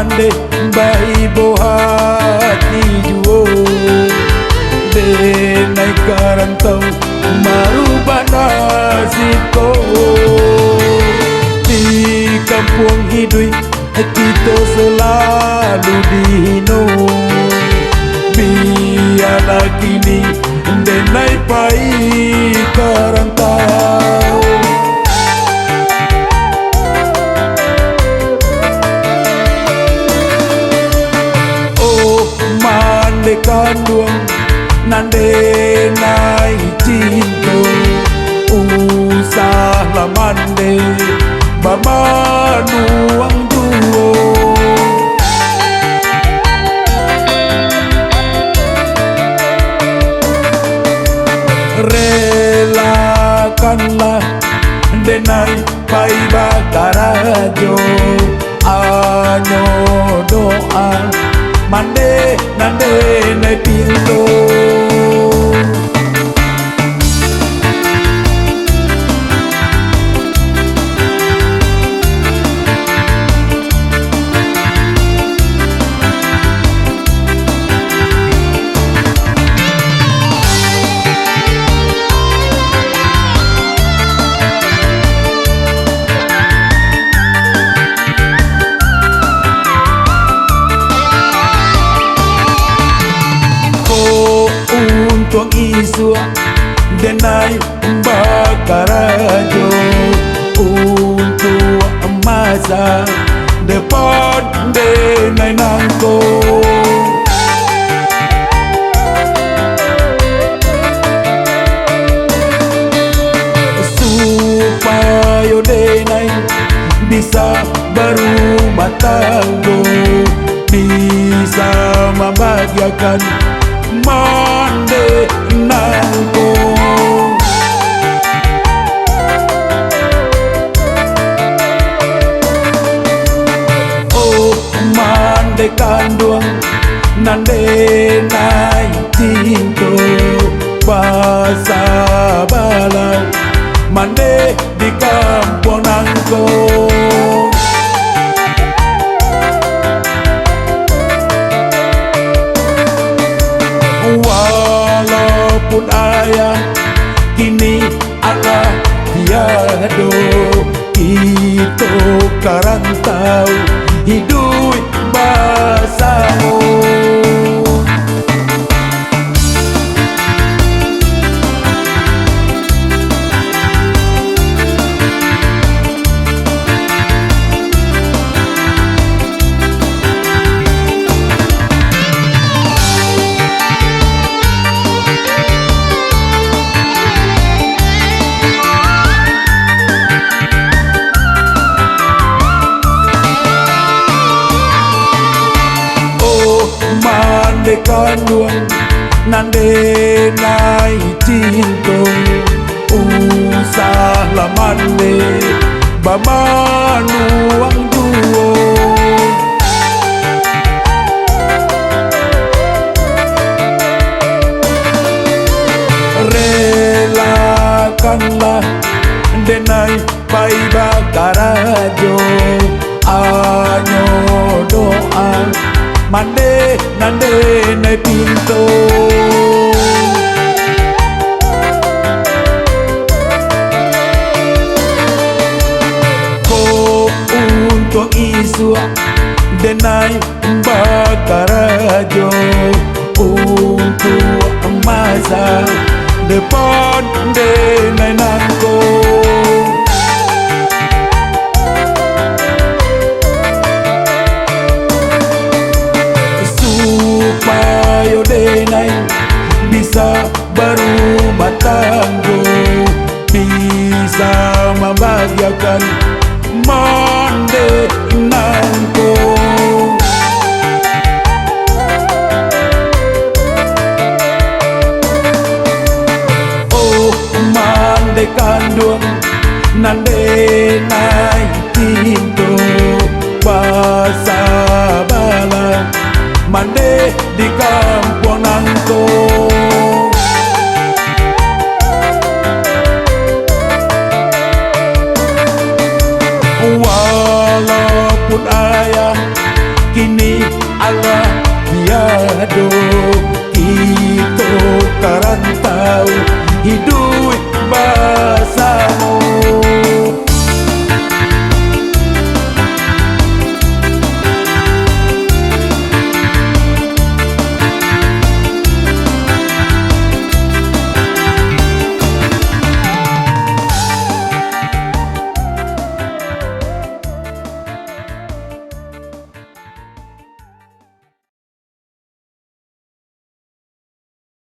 mande bayi hati juo denai karantau merubah nasibku di kampung hidup kita selalu dihino biarlah kini denai pai karantau oh mande kanduang nande nai cinta usahlah mande bamanuang duo relakanlah denai pai bakarajo anyo doa mande nande nai pinto tuang isu denai bakarajo untuk masa depan denai nangko supaya denai bisa berumah tangga bisa membahagiakan mande nangko oh mande kanduang nande nai cinto basa balau mande di kampung nangko walaupun ayah kini Allah tiado kita karantau hidup bersama mande kanduang nande nai cinta usahlah mande bamanuang duo relakanlah denai pai bakarajo anyo doa mande nande nai pinto ko untuk isu denai bakarajo untuk masa depan denai nangko supaya denai bisa berumah tangga bisa membahagiakan mande nangko oh mande kanduang nande nai cinta basa balau mande di kampung nangko walaupun ayah Allah tiado, kita karantau hidup bahagia.